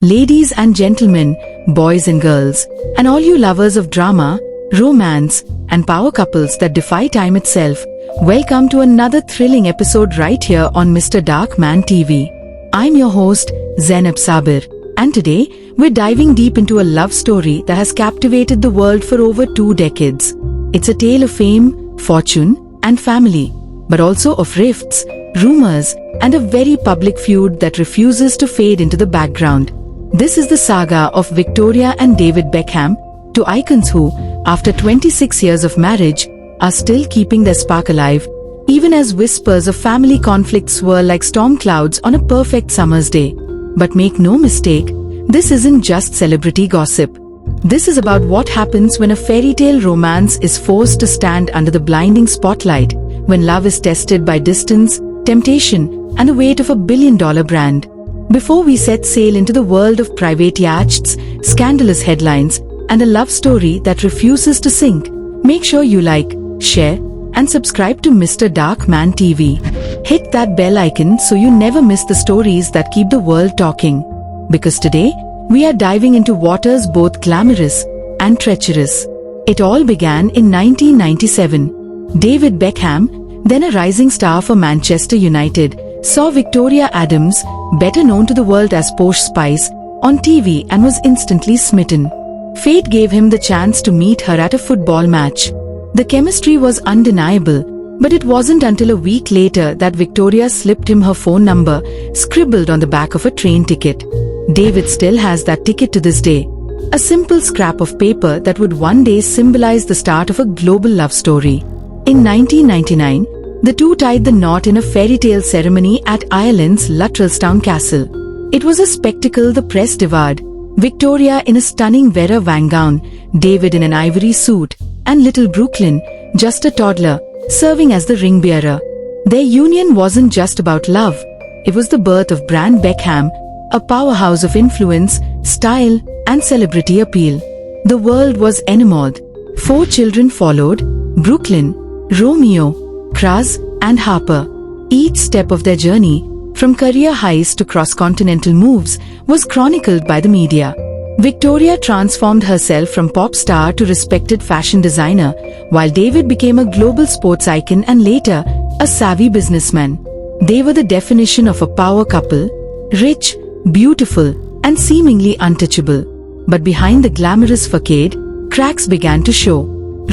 Ladies and gentlemen, boys and girls, and all you lovers of drama, romance, and power couples that defy time itself, welcome to another thrilling episode right here on Mr. Dark Man TV. I'm your host, Zainab Sabir, and today we're diving deep into a love story that has captivated the world for over 2 decades. It's a tale of fame, fortune, and family, but also of rifts, rumors, and a very public feud that refuses to fade into the background. This is the saga of Victoria and David Beckham, two icons who, after 26 years of marriage, are still keeping their spark alive, even as whispers of family conflicts swirl like storm clouds on a perfect summer's day. But make no mistake, this isn't just celebrity gossip. This is about what happens when a fairy tale romance is forced to stand under the blinding spotlight, when love is tested by distance, temptation, and the weight of $1 billion brand. Before we set sail into the world of private yachts, scandalous headlines, and a love story that refuses to sink, make sure you like, share, and subscribe to Mr. Dark Man TV. Hit that bell icon so you never miss the stories that keep the world talking. Because today, we are diving into waters both glamorous and treacherous. It all began in 1997. David Beckham, then a rising star for Manchester United, saw Victoria Adams, better known to the world as Posh Spice, on TV and was instantly smitten. Fate gave him the chance to meet her at a football match. The chemistry was undeniable, but it wasn't until a week later that Victoria slipped him her phone number, scribbled on the back of a train ticket. David still has that ticket to this day. A simple scrap of paper that would one day symbolize the start of a global love story. In 1999, the two tied the knot in a fairy tale ceremony at Ireland's Luttrellstown Castle. It was a spectacle the press devoured. Victoria in a stunning Vera Wang gown, David in an ivory suit, and little Brooklyn, just a toddler, serving as the ring bearer. Their union wasn't just about love. It was the birth of brand Beckham, a powerhouse of influence, style, and celebrity appeal. The world was enamored. 4 children followed: Brooklyn, Romeo, Kraz, and Harper. Each step of their journey, from career highs to cross-continental moves, was chronicled by the media. Victoria transformed herself from pop star to respected fashion designer, while David became a global sports icon and later, a savvy businessman. They were the definition of a power couple, rich, beautiful, and seemingly untouchable. But behind the glamorous facade, cracks began to show.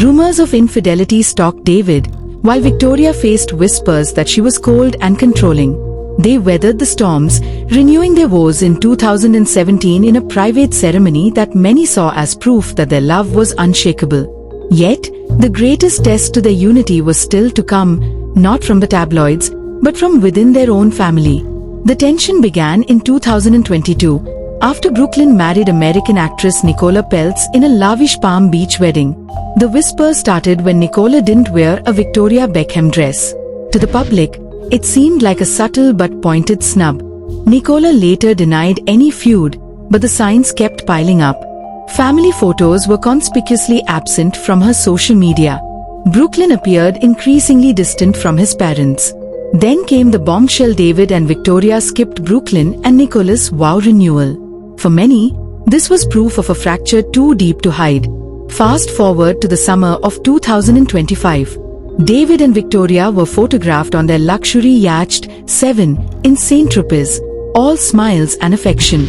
Rumors of infidelity stalked David, while Victoria faced whispers that she was cold and controlling. They weathered the storms, renewing their vows in 2017 in a private ceremony that many saw as proof that their love was unshakable. Yet, the greatest test to their unity was still to come, not from the tabloids, but from within their own family. The tension began in 2022, after Brooklyn married American actress Nicola Peltz in a lavish Palm Beach wedding. The whispers started when Nicola didn't wear a Victoria Beckham dress. To the public, it seemed like a subtle but pointed snub. Nicola later denied any feud, but the signs kept piling up. Family photos were conspicuously absent from her social media. Brooklyn appeared increasingly distant from his parents. Then came the bombshell: David and Victoria skipped Brooklyn and Nicola's vow renewal. For many, this was proof of a fracture too deep to hide. Fast forward to the summer of 2025. David and Victoria were photographed on their luxury yacht 7 in Saint-Tropez, all smiles and affection.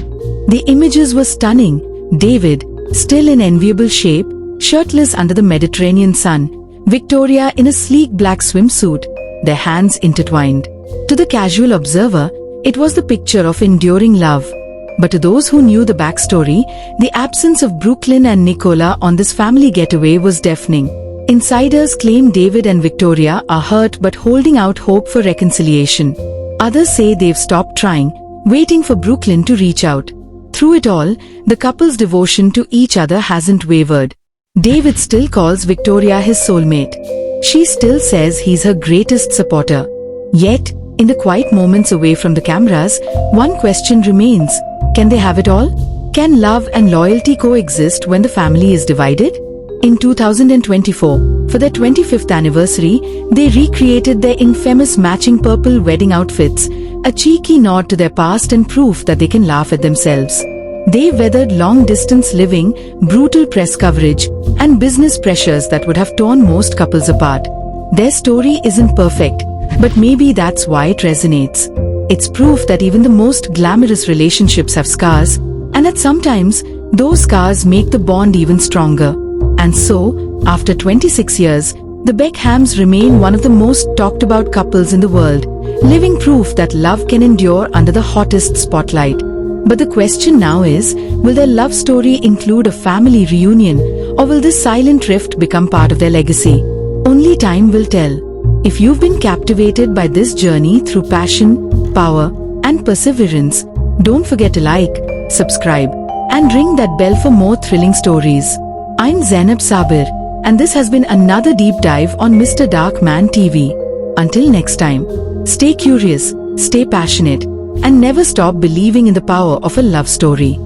The images were stunning. David, still in enviable shape, shirtless under the Mediterranean sun. Victoria in a sleek black swimsuit, their hands intertwined. To the casual observer, it was the picture of enduring love. But to those who knew the backstory, the absence of Brooklyn and Nicola on this family getaway was deafening. Insiders claim David and Victoria are hurt but holding out hope for reconciliation. Others say they've stopped trying, waiting for Brooklyn to reach out. Through it all, the couple's devotion to each other hasn't wavered. David still calls Victoria his soulmate. She still says he's her greatest supporter. Yet, in the quiet moments away from the cameras, one question remains: can they have it all? Can love and loyalty coexist when the family is divided? In 2024, for their 25th anniversary, they recreated their infamous matching purple wedding outfits, a cheeky nod to their past and proof that they can laugh at themselves. They weathered long-distance living, brutal press coverage, and business pressures that would have torn most couples apart. Their story isn't perfect, but maybe that's why it resonates. It's proof that even the most glamorous relationships have scars, and that sometimes those scars make the bond even stronger. And so, after 26 years, the Beckhams remain one of the most talked about couples in the world, living proof that love can endure under the hottest spotlight. But the question now is, will their love story include a family reunion, or will this silent rift become part of their legacy? Only time will tell. If you've been captivated by this journey through passion, power, and perseverance, don't forget to like, subscribe, and ring that bell for more thrilling stories. I'm Zainab Sabir, and this has been another deep dive on Mr. Dark Man TV. Until next time, stay curious, stay passionate, and never stop believing in the power of a love story.